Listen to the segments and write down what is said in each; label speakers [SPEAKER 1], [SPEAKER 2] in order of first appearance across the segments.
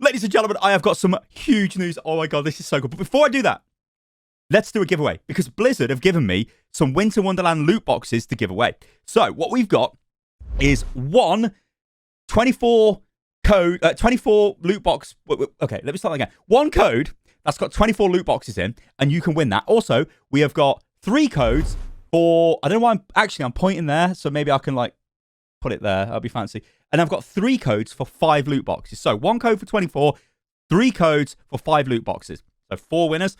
[SPEAKER 1] Ladies and gentlemen, I have got some huge news. Oh my God, this is so good. But before I do that, let's do a giveaway because Blizzard have given me some Winter Wonderland loot boxes to give away. So what we've got is 24 loot box. Okay, let me start again. One code that's got 24 loot boxes in, and you can win that. Also, we have got 3 codes for, I don't know why I'm pointing there, so maybe I can like put it there. That'll be fancy. And I've got 3 codes for 5 loot boxes. So 1 code for 24, 3 codes for 5 loot boxes. So 4 winners.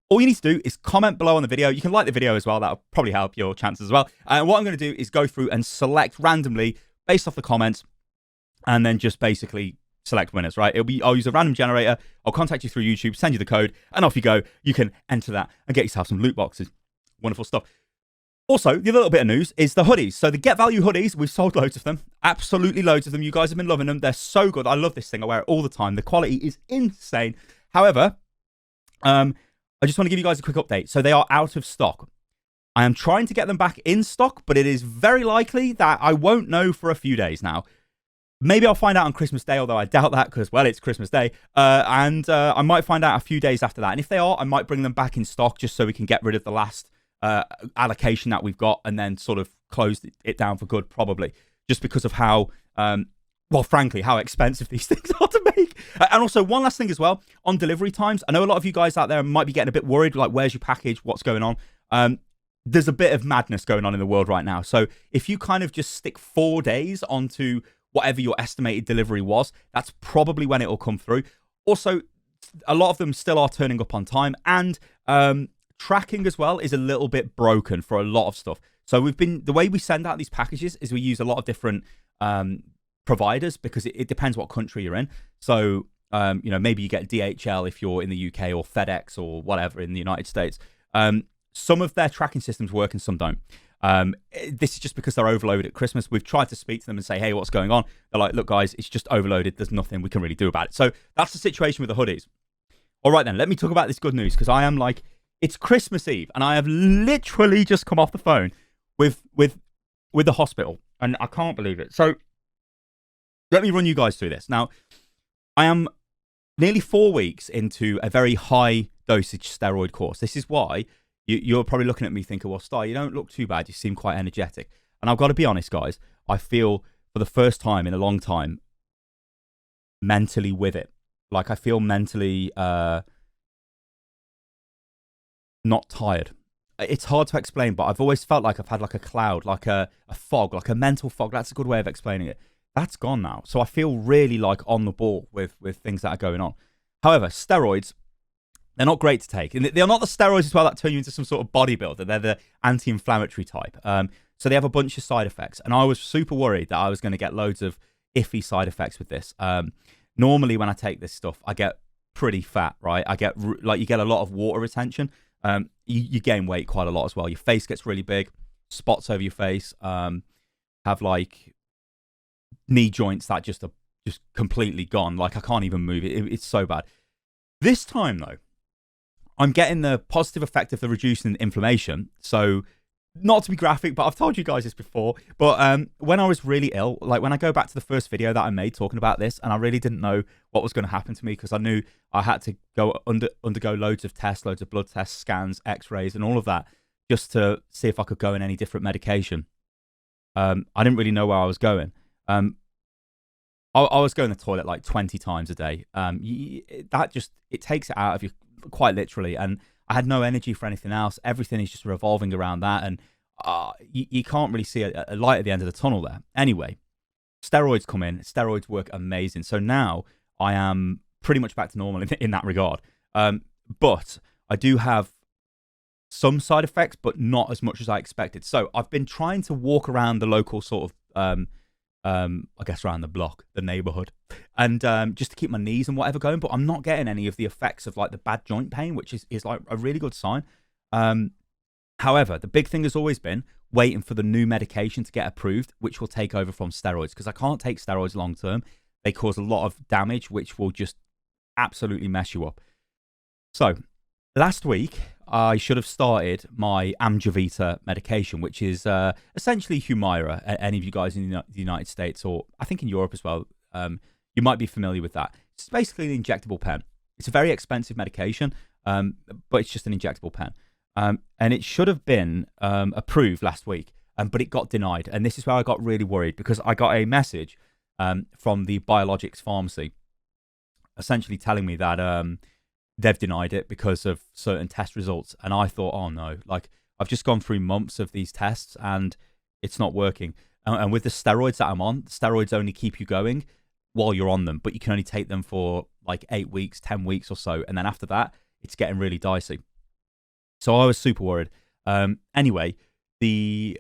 [SPEAKER 1] All you need to do is comment below on the video. You can like the video as well. That'll probably help your chances as well. And what I'm going to do is go through and select randomly based off the comments, and then just basically select winners, right? I'll use a random generator. I'll contact you through YouTube, send you the code, and off you go. You can enter that and get yourself some loot boxes. Wonderful stuff. Also, the other little bit of news is the hoodies. So the Get Value hoodies, we've sold loads of them. Absolutely loads of them. You guys have been loving them. They're so good. I love this thing. I wear it all the time. The quality is insane. However, I just want to give you guys a quick update. So they are out of stock. I am trying to get them back in stock, but it is very likely that I won't know for a few days now. Maybe I'll find out on Christmas Day, although I doubt that because, well, it's Christmas Day. And I might find out a few days after that. And if they are, I might bring them back in stock just so we can get rid of the last allocation that we've got and then sort of close it down for good, probably. Just because of how, well, frankly, how expensive these things are to make. And also, one last thing as well, on delivery times. I know a lot of you guys out there might be getting a bit worried, like, where's your package? What's going on? There's a bit of madness going on in the world right now. So if you kind of just stick 4 days onto whatever your estimated delivery was, that's probably when it will come through. Also, a lot of them still are turning up on time, and tracking as well is a little bit broken for a lot of stuff. So the way we send out these packages is we use a lot of different providers because it depends what country you're in. So, maybe you get DHL if you're in the UK, or FedEx or whatever in the United States. Some of their tracking systems work and some don't. This is just because they're overloaded at Christmas. We've tried to speak to them and say, hey, what's going on? They're like, look, guys, it's just overloaded. There's nothing we can really do about it. So that's the situation with the hoodies. All right, then, let me talk about this good news because I am like, it's Christmas Eve and I have literally just come off the phone with the hospital and I can't believe it. So let me run you guys through this. Now, I am nearly 4 weeks into a very high dosage steroid course. This is why you're probably looking at me thinking, well, Sty, you don't look too bad. You seem quite energetic. And I've got to be honest, guys, I feel for the first time in a long time mentally with it. Like I feel mentally not tired. It's hard to explain, but I've always felt like I've had like a cloud, like a fog, like a mental fog. That's a good way of explaining it. That's gone now. So I feel really like on the ball with things that are going on. However, steroids, they're not great to take. And they're not the steroids as well that turn you into some sort of bodybuilder. They're the anti-inflammatory type. So they have a bunch of side effects. And I was super worried that I was going to get loads of iffy side effects with this. Normally when I take this stuff, I get pretty fat, right? I get you get a lot of water retention. You gain weight quite a lot as well. Your face gets really big, spots over your face, have like knee joints that just are just completely gone. Like I can't even move it. It's so bad. This time though, I'm getting the positive effect of the reducing inflammation. So not to be graphic, but I've told you guys this before, but when I was really ill, like when I go back to the first video that I made talking about this, and I really didn't know what was going to happen to me because I knew I had to go undergo loads of tests, loads of blood tests, scans, x-rays and all of that just to see if I could go in any different medication. I didn't really know where I was going. I was going to the toilet like 20 times a day. It takes it out of you quite literally. And I had no energy for anything else. Everything is just revolving around that. And you can't really see a light at the end of the tunnel there. Anyway, steroids come in. Steroids work amazing. So now I am pretty much back to normal in that regard. But I do have some side effects, but not as much as I expected. So I've been trying to walk around the local sort of I guess around the block, the neighborhood, and just to keep my knees and whatever going, but I'm not getting any of the effects of like the bad joint pain, which is like a really good sign. However, the big thing has always been waiting for the new medication to get approved, which will take over from steroids, because I can't take steroids long term. They cause a lot of damage, which will just absolutely mess you up. So last week, I should have started my Amgevita medication, which is essentially Humira. Any of you guys in the United States, or I think in Europe as well, You might be familiar with that. It's basically an injectable pen. It's a very expensive medication, but it's just an injectable pen. And it should have been approved last week, but it got denied. And this is where I got really worried, because I got a message from the biologics pharmacy essentially telling me that they've denied it because of certain test results. And I thought, oh no, like I've just gone through months of these tests and it's not working. And with the steroids that I'm on, steroids only keep you going while you're on them, but you can only take them for like 8 weeks, 10 weeks or so. And then after that, it's getting really dicey. So I was super worried. Anyway, the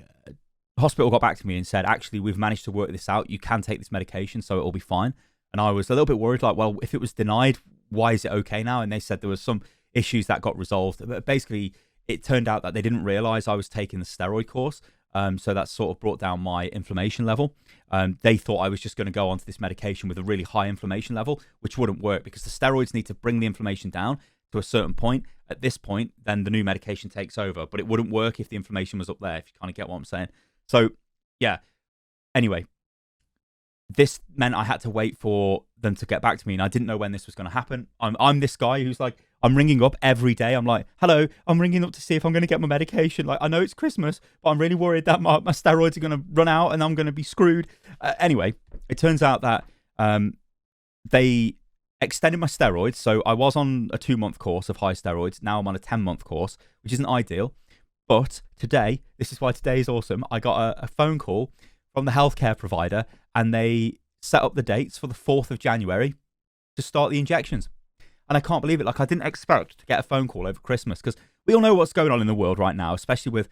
[SPEAKER 1] hospital got back to me and said, actually, we've managed to work this out. You can take this medication, so it'll be fine. And I was a little bit worried, like, well, if it was denied, why is it okay now? And they said there was some issues that got resolved. But basically, it turned out that they didn't realize I was taking the steroid course. So that sort of brought down my inflammation level. They thought I was just going to go onto this medication with a really high inflammation level, which wouldn't work because the steroids need to bring the inflammation down to a certain point. At this point, then the new medication takes over, but it wouldn't work if the inflammation was up there, if you kind of get what I'm saying. So, yeah. Anyway, this meant I had to wait for them to get back to me, and I didn't know when this was going to happen. I'm this guy who's like, I'm ringing up every day. I'm like, hello, I'm ringing up to see if I'm going to get my medication. Like, I know it's Christmas, but I'm really worried that my steroids are going to run out and I'm going to be screwed. Anyway, it turns out that they extended my steroids. So I was on a 2-month course of high steroids. Now I'm on a 10-month course, which isn't ideal. But today, this is why today is awesome. I got a phone call from the healthcare provider, and they set up the dates for the 4th of January to start the injections. And I can't believe it. Like, I didn't expect to get a phone call over Christmas, because we all know what's going on in the world right now, especially with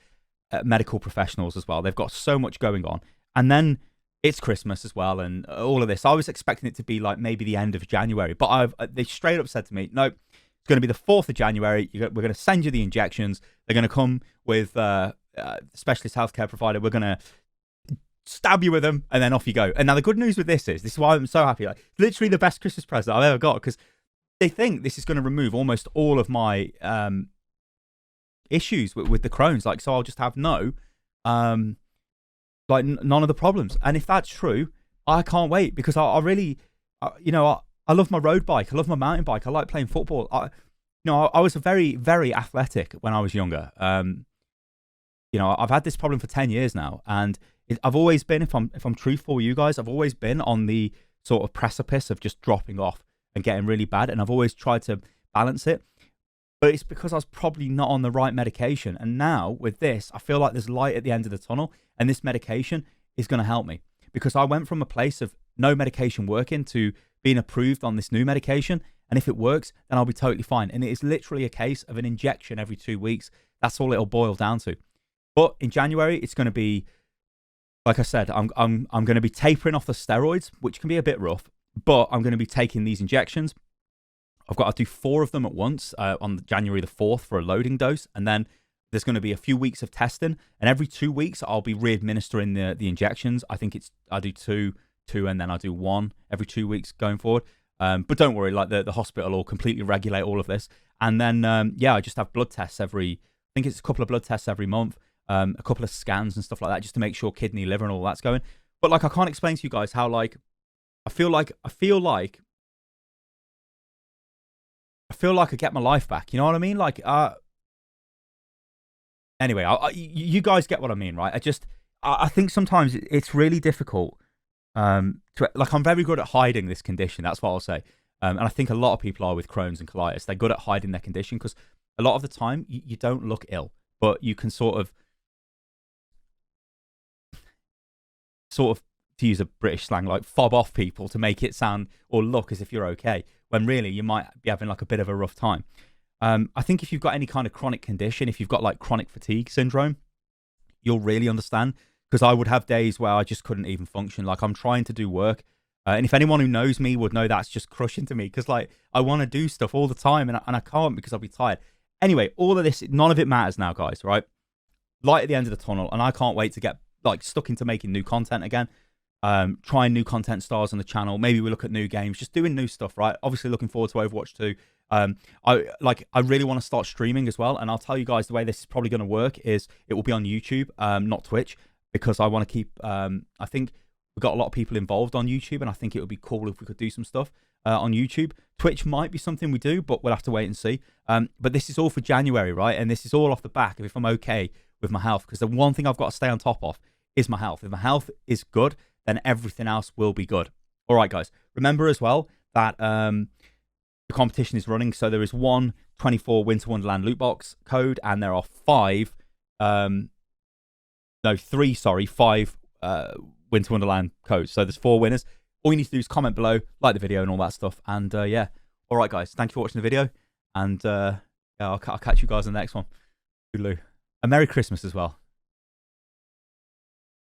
[SPEAKER 1] medical professionals as well. They've got so much going on. And then it's Christmas as well, and all of this. I was expecting it to be like maybe the end of January, but they straight up said to me, no, it's going to be the 4th of January. We're going to send you the injections. They're going to come with specialist healthcare provider. We're going to stab you with them, and then off you go. And now the good news with this is why I'm so happy. Like, literally the best Christmas present I've ever got, because they think this is going to remove almost all of my issues with the Crohn's. Like, so I'll just have none of the problems. And if that's true, I can't wait, because I really, I love my road bike. I love my mountain bike. I like playing football. I was very, very athletic when I was younger. I've had this problem for 10 years now, and I've always been, if I'm truthful with you guys, I've always been on the sort of precipice of just dropping off and getting really bad, and I've always tried to balance it. But it's because I was probably not on the right medication. And now with this, I feel like there's light at the end of the tunnel, and this medication is going to help me, because I went from a place of no medication working to being approved on this new medication. And if it works, then I'll be totally fine. And it is literally a case of an injection every 2 weeks. That's all it'll boil down to. But in January, it's going to be, like I said, I'm going to be tapering off the steroids, which can be a bit rough, but I'm going to be taking these injections. I've got to do 4 of them at once on January the 4th for a loading dose. And then there's going to be a few weeks of testing. And every 2 weeks, I'll be re-administering the injections. I think I do two, and then I do 1 every 2 weeks going forward. But don't worry, like the hospital will completely regulate all of this. And then, I just have blood tests I think it's a couple of blood tests every month, a couple of scans and stuff like that, just to make sure kidney, liver and all that's going. But like, I can't explain to you guys how, like, I feel like I get my life back. You know what I mean? Like, anyway, you guys get what I mean, right? I think sometimes it's really difficult. I'm very good at hiding this condition. That's what I'll say. And I think a lot of people are with Crohn's and colitis. They're good at hiding their condition, because a lot of the time you don't look ill, but you can sort of, to use a British slang, like fob off people to make it sound or look as if you're okay, when really you might be having like a bit of a rough time. I think if you've got any kind of chronic condition, if you've got like chronic fatigue syndrome, you'll really understand, because I would have days where I just couldn't even function. Like, I'm trying to do work. And if anyone who knows me would know, that's just crushing to me, because like I want to do stuff all the time and I can't, because I'll be tired. Anyway, all of this, none of it matters now, guys, right? Light at the end of the tunnel, and I can't wait to get like stuck into making new content again. Trying new content stars on the channel. Maybe we look at new games, just doing new stuff, right? Obviously looking forward to Overwatch 2. I really want to start streaming as well, and I'll tell you guys the way this is probably going to work is it will be on YouTube, not Twitch, because I want to keep, I think we've got a lot of people involved on YouTube, and I think it would be cool if we could do some stuff on YouTube. Twitch might be something we do, but we'll have to wait and see. But this is all for January, right? And this is all off the back of if I'm okay with my health, because the one thing I've got to stay on top of is my health. If my health is good, then everything else will be good. All right, guys. Remember as well that the competition is running. So there is 124 Winter Wonderland loot box code, and there are 5 Winter Wonderland codes. So there's 4 winners. All you need to do is comment below, like the video and all that stuff. And yeah. All right, guys. Thank you for watching the video. And yeah, I'll catch you guys in the next one. Toodaloo. And Merry Christmas as well.